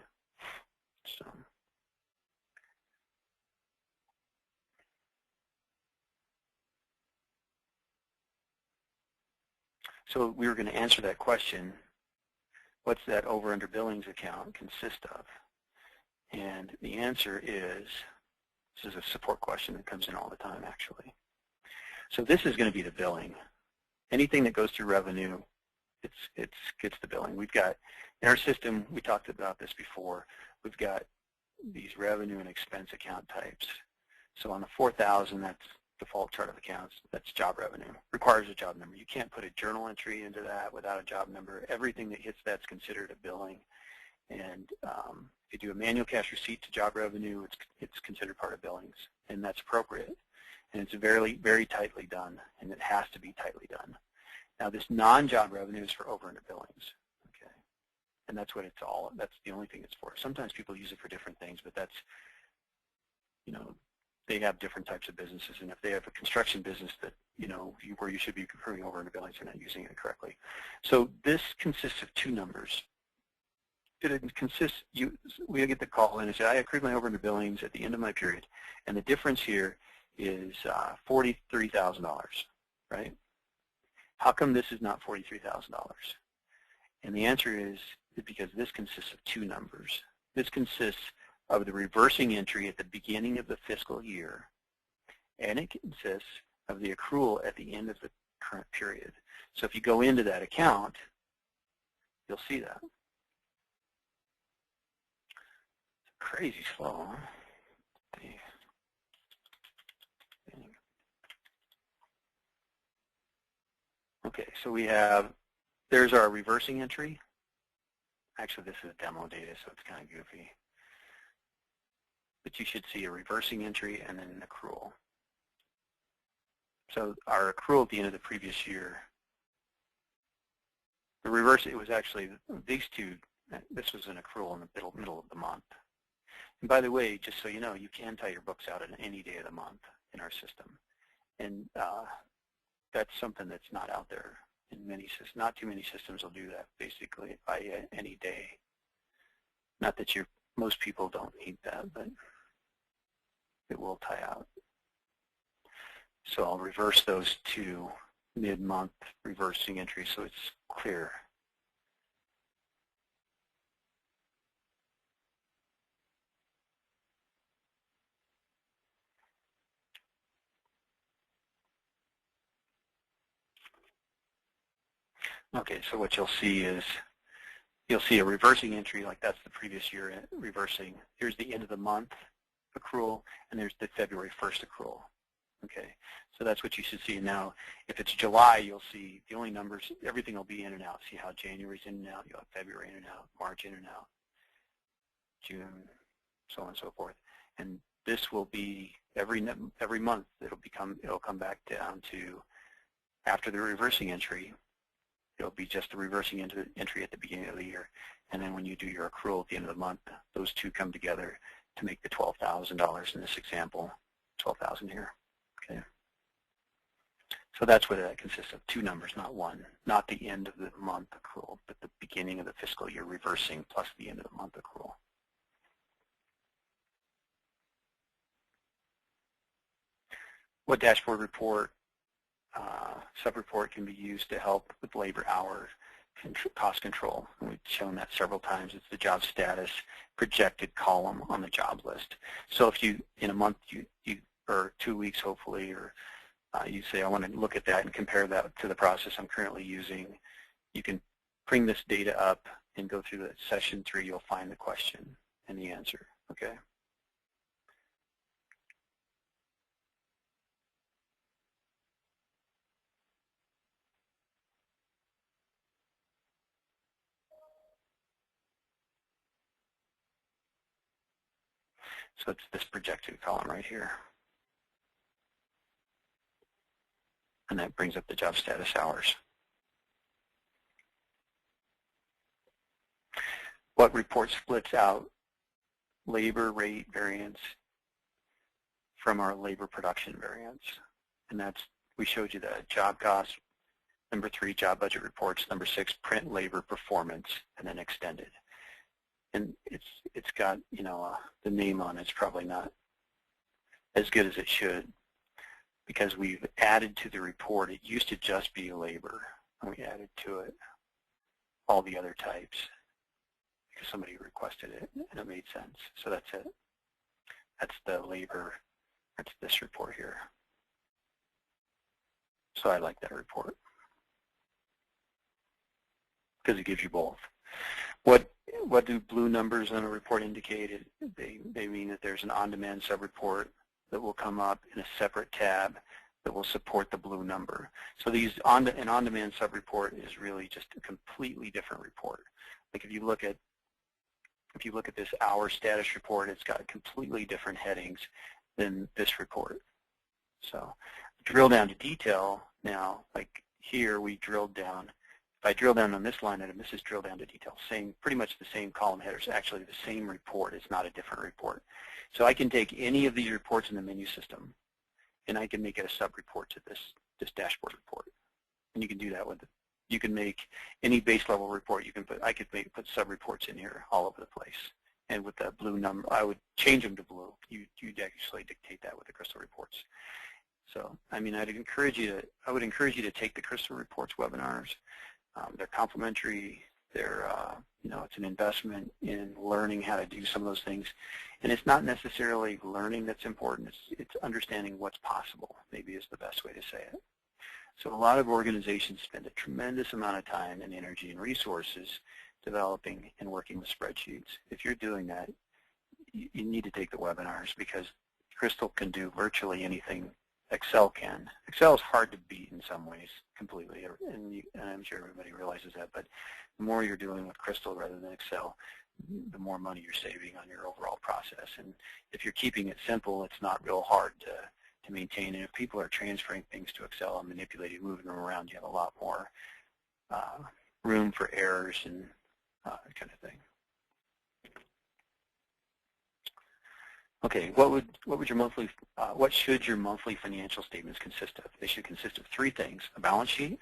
So we were going to answer that question, what's that over-under billings account consist of? And the answer is, this is a support question that comes in all the time, actually. So this is going to be the billing. Anything that goes through revenue, it gets the billing. We've got, in our system, we talked about this before, we've got these revenue and expense account types. So on the 4,000, that's default chart of accounts, that's job revenue, requires a job number. You can't put a journal entry into that without a job number. Everything that hits that's considered a billing. And if you do a manual cash receipt to job revenue, it's considered part of billings, and that's appropriate. And it's very, very tightly done, and it has to be tightly done. Now, this non-job revenue is for over-under billings, okay? And that's what it's all, that's the only thing it's for. Sometimes people use it for different things, but that's, they have different types of businesses, and if they have a construction business that, where you should be accruing over-under billings, they're not using it correctly. So this consists of two numbers. It consists, we get the call in and say, I accrued my over-under billings at the end of my period, and the difference here is $43,000, right? How come this is not $43,000? And the answer is because this consists of two numbers. This consists of the reversing entry at the beginning of the fiscal year, and it consists of the accrual at the end of the current period. So if you go into that account, you'll see that. Crazy slow, huh? Okay, so we have, there's our reversing entry. Actually, this is demo data, so it's kind of goofy. But you should see a reversing entry and then an accrual. So our accrual at the end of the previous year, the reverse, it was actually these two, this was an accrual in the middle of the month. And by the way, just so you know, you can tie your books out on any day of the month in our system. And that's something that's not out there in many systems. Not too many systems will do that, basically, by any day. Not that most people don't need that, but it will tie out. So I'll reverse those two mid-month reversing entries so it's clear. Okay, so what you'll see is you'll see a reversing entry, like that's the previous year reversing. Here's the end of the month accrual, and there's the February 1st accrual. Okay, so that's what you should see. Now, if it's July, you'll see the only numbers, everything will be in and out. See how January's in and out, you'll have February in and out, March in and out, June, so on and so forth. And this will be every month it'll come back down to, after the reversing entry, it'll be just the reversing entry at the beginning of the year. And then when you do your accrual at the end of the month, those two come together to make the $12,000 in this example, 12,000 here. Okay. So that's what that consists of, two numbers, not one. Not the end of the month accrual, but the beginning of the fiscal year reversing plus the end of the month accrual. What dashboard report, sub-report can be used to help with labor hours, cost control? And we've shown that several times. It's the job status projected column on the job list. So if you, in a month, or 2 weeks hopefully, or you say, I want to look at that and compare that to the process I'm currently using, you can bring this data up and go through the session 3. You'll find the question and the answer. Okay. So it's this projected column right here. And that brings up the job status hours. What report splits out labor rate variance from our labor production variance? And that's, we showed you the job cost. Number 3, job budget reports. Number 6, print labor performance, and then extended. And it's got, you know, the name on it. It's probably not as good as it should, because we've added to the report. It used to just be labor, and we added to it all the other types because somebody requested it, and it made sense. So that's it. That's the labor. That's this report here. So I like that report because it gives you both. What do blue numbers on a report indicate? They mean that there's an on-demand sub-report that will come up in a separate tab that will support the blue number. So an on-demand sub-report is really just a completely different report. Like if you look at this hour status report, it's got completely different headings than this report. So drill down to detail now, like here we drilled down. If I drill down on this line item, this is drill down to detail. Pretty much the same column headers, actually the same report. It's not a different report. So I can take any of these reports in the menu system, and I can make it a sub-report to this dashboard report. And you can do that with it. You can make any base level report. I could put sub-reports in here all over the place. And with the blue number, I would change them to blue. You'd actually dictate that with the Crystal reports. So, I mean, I would encourage you to take the Crystal reports webinars. They're complimentary. They're, you know, it's an investment in learning how to do some of those things. And it's not necessarily learning that's important. It's understanding what's possible, maybe is the best way to say it. So a lot of organizations spend a tremendous amount of time and energy and resources developing and working with spreadsheets. If you're doing that, you need to take the webinars, because Crystal can do virtually anything Excel can. Excel is hard to beat in some ways completely, and I'm sure everybody realizes that, but the more you're doing with Crystal rather than Excel, the more money you're saving on your overall process. And if you're keeping it simple, it's not real hard to maintain. And if people are transferring things to Excel and manipulating, moving them around, you have a lot more room for errors and that kind of thing. Okay, what should your monthly financial statements consist of? They should consist of 3 things: a balance sheet,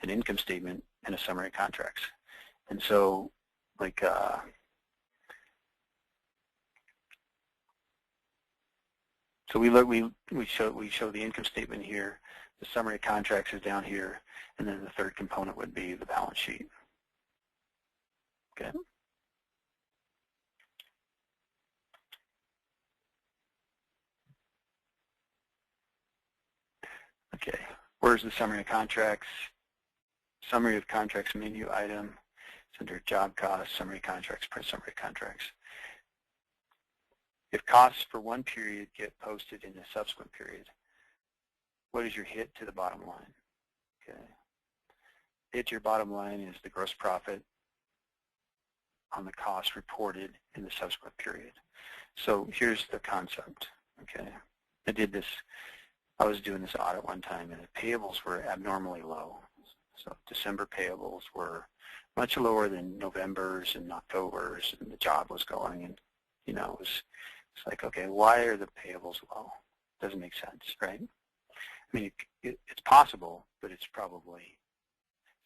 an income statement, and a summary of contracts. And so, like, so we show the income statement here. The summary of contracts is down here, and then the third component would be the balance sheet. Okay. Okay, where's the summary of contracts? Summary of contracts menu item. It's under job costs, summary of contracts, print summary of contracts. If costs for one period get posted in a subsequent period, what is your hit to the bottom line? Okay. Hit to your bottom line is the gross profit on the cost reported in the subsequent period. So here's the concept, okay? I was doing this audit one time, and the payables were abnormally low. So December payables were much lower than November's and October's, and the job was going, and it's like, okay, why are the payables low? Doesn't make sense, right? I mean, it's possible, but it's probably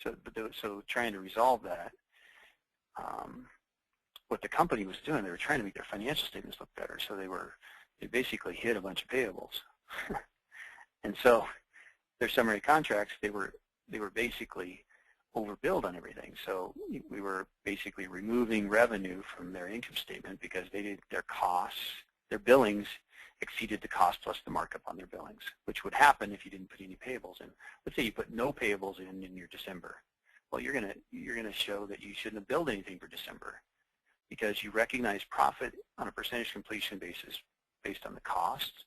so trying to resolve that. What the company was doing, they were trying to make their financial statements look better, so they basically hid a bunch of payables. And so their summary contracts, they were basically overbilled on everything. So we were basically removing revenue from their income statement because their costs, their billings exceeded the cost plus the markup on their billings, which would happen if you didn't put any payables in. Let's say you put no payables in your December. Well, you're gonna show that you shouldn't have billed anything for December because you recognize profit on a percentage completion basis based on the costs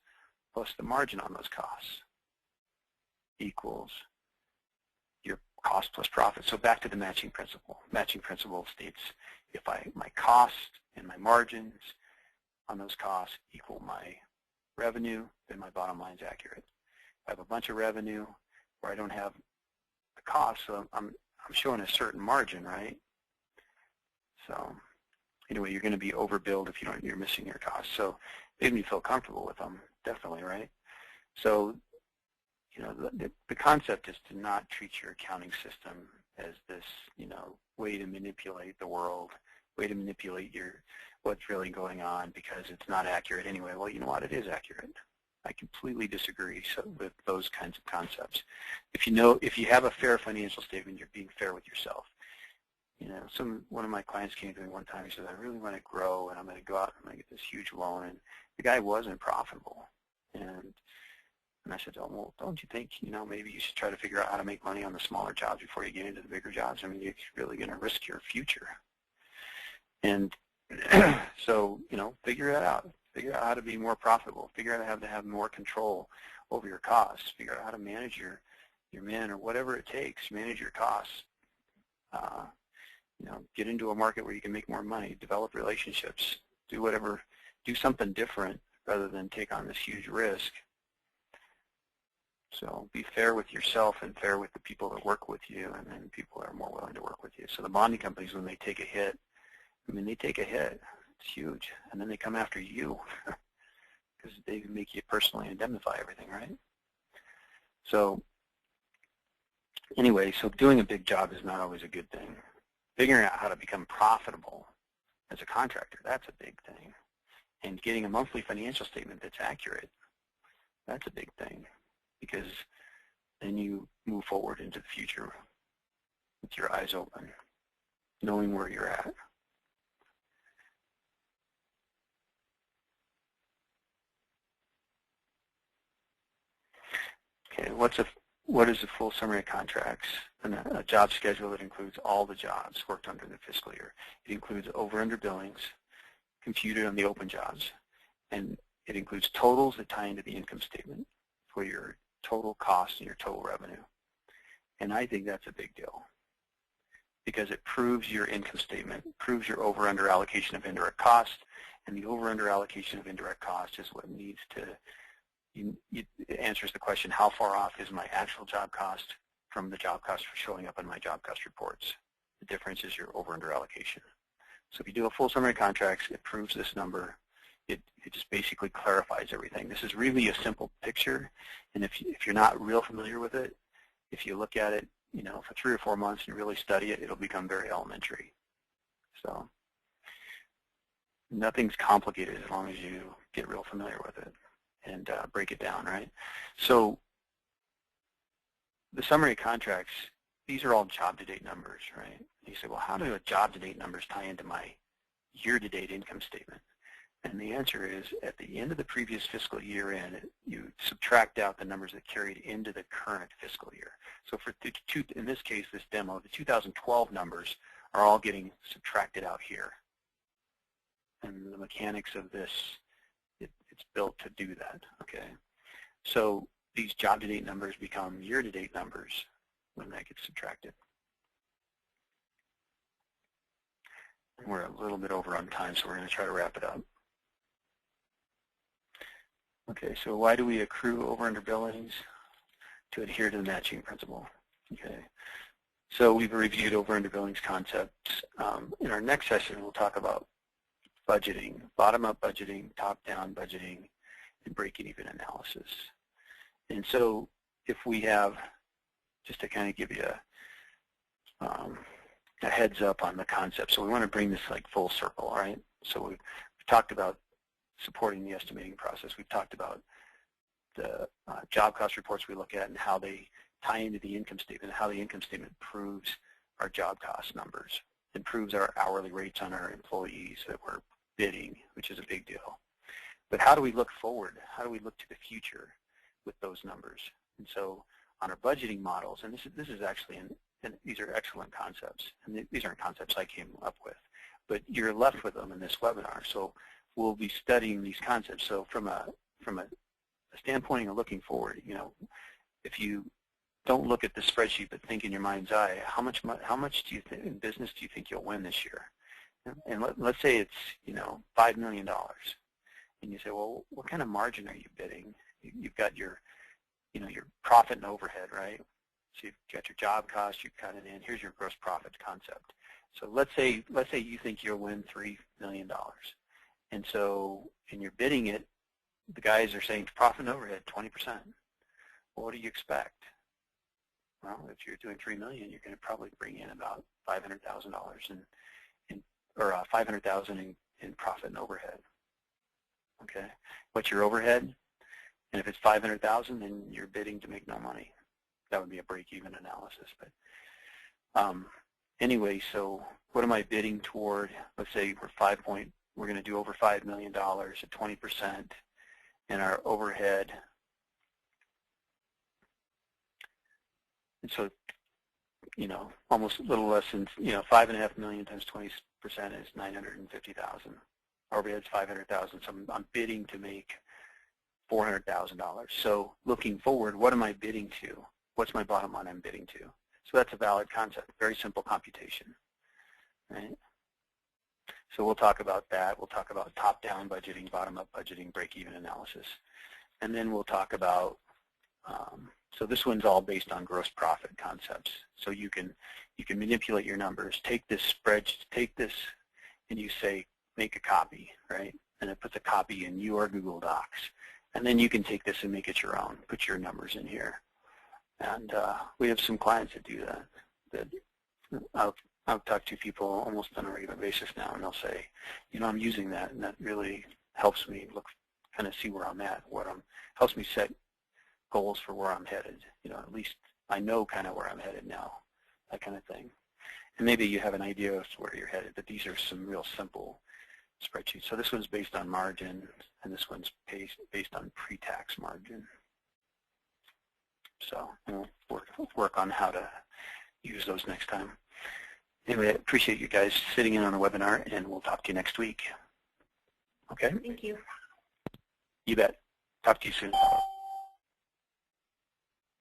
plus the margin on those costs equals your cost plus profit. So back to the matching principle. Matching principle states if my cost and my margins on those costs equal my revenue, then my bottom line is accurate. If I have a bunch of revenue where I don't have the cost, so I'm showing a certain margin, right? So anyway, you're going to be overbilled if you're missing your costs. So maybe you feel comfortable with them, definitely, right? So the concept is to not treat your accounting system as this way to manipulate the world, way to manipulate what's really going on because it's not accurate anyway. Well, you know what? It is accurate. I completely disagree with those kinds of concepts. If you have a fair financial statement, you're being fair with yourself. One of my clients came to me one time. He said, "I really want to grow, and I'm going to go out and I'm going to get this huge loan." And the guy wasn't profitable, and I said, "Oh, well, don't you think maybe you should try to figure out how to make money on the smaller jobs before you get into the bigger jobs? I mean, you're really going to risk your future." And so figure that out. Figure out how to be more profitable. Figure out how to have more control over your costs. Figure out how to manage your men or whatever it takes. Manage your costs. Get into a market where you can make more money. Develop relationships. Do something different rather than take on this huge risk. So be fair with yourself and fair with the people that work with you, and then people are more willing to work with you. So the bonding companies, when they take a hit, they take a hit. It's huge. And then they come after you because they make you personally indemnify everything, right? So anyway, so doing a big job is not always a good thing. Figuring out how to become profitable as a contractor, that's a big thing. And getting a monthly financial statement that's accurate, that's a big thing because then you move forward into the future with your eyes open, knowing where you're at. Okay, what is a full summary of contracts? And a job schedule that includes all the jobs worked under the fiscal year. It includes over/under billings computed on the open jobs, and it includes totals that tie into the income statement for your total cost and your total revenue. And I think that's a big deal because it proves your income statement, proves your over/under allocation of indirect cost, and the over/under allocation of indirect cost is what needs to it answers the question, how far off is my actual job cost from the job cost for showing up on my job cost reports? The difference is your over/under allocation. So if you do a full summary of contracts, it proves this number. It just basically clarifies everything. This is really a simple picture, and if you're not real familiar with it, if you look at it, for 3 or 4 months and really study it, it'll become very elementary. So nothing's complicated as long as you get real familiar with it and break it down, right? So the summary contracts, these are all job-to-date numbers, right? You say, well, how do job-to-date numbers tie into my year-to-date income statement? And the answer is, at the end of the previous fiscal year end, you subtract out the numbers that carried into the current fiscal year. So for in this case, this demo, the 2012 numbers are all getting subtracted out here. And the mechanics of this, it's built to do that, okay? So these job-to-date numbers become year-to-date numbers when that gets subtracted. And we're a little bit over on time, so we're going to try to wrap it up. Okay, so why do we accrue over under billings? To adhere to the matching principle. Okay, so we've reviewed over under billings concepts. In our next session, we'll talk about budgeting, bottom-up budgeting, top-down budgeting, and break-even analysis. And so if we have, just to kind of give you a heads up on the concept, so we want to bring this like full circle, all right? So we've talked about supporting the estimating process. We've talked about the job cost reports we look at and how they tie into the income statement, and how the income statement proves our job cost numbers, improves our hourly rates on our employees that we're bidding, which is a big deal. But how do we look forward? How do we look to the future with those numbers? And so on our budgeting models, and this is actually, and these are excellent concepts, and these aren't concepts I came up with, but you're left with them in this webinar. So we'll be studying these concepts. So from a standpoint of looking forward, you know, if you don't look at the spreadsheet but think in your mind's eye, how much do you think in business do you think you'll win this year? And let's say it's, you know, $5 million, and you say, well, what kind of margin are you bidding? You've got your, you know, your profit and overhead, right? So you've got your job cost, you cut it in. Here's your gross profit concept. So let's say you think you'll win $3 million, and so and you're bidding it. The guys are saying profit and overhead 20%. Well, what do you expect? Well, if you're doing $3 million, you're going to probably bring in about $500,000 or $500,000 in profit and overhead. Okay, what's your overhead? And if it's $500,000, then you're bidding to make no money. That would be a break-even analysis. But anyway, so what am I bidding toward? Let's say we're going to do over $5 million at 20%, and our overhead. And so, you know, almost a little less than, you know, $5.5 million times 20% is $950,000. Overhead's $500,000. So I'm bidding to make $400,000. So looking forward, what am I bidding to? What's my bottom line I'm bidding to? So that's a valid concept. Very simple computation, right? So we'll talk about that. We'll talk about top-down budgeting, bottom-up budgeting, break-even analysis, and then we'll talk about. So this one's all based on gross profit concepts. So you can manipulate your numbers. Take this spreadsheet, take this, and you say make a copy, right? And it puts a copy in your Google Docs, and then you can take this and make it your own. Put your numbers in here, and we have some clients that do that. That I've talked to people almost on a regular basis now, and they'll say, you know, I'm using that, and that really helps me kind of see where I'm at, helps me set goals for where I'm headed. You know, at least I know kind of where I'm headed now, that kind of thing. And maybe you have an idea of where you're headed, but these are some real simple spreadsheets. So this one's based on margin, and this one's based on pre-tax margin. So we'll work on how to use those next time. Anyway, I appreciate you guys sitting in on the webinar, and we'll talk to you next week. Okay? Thank you. You bet. Talk to you soon.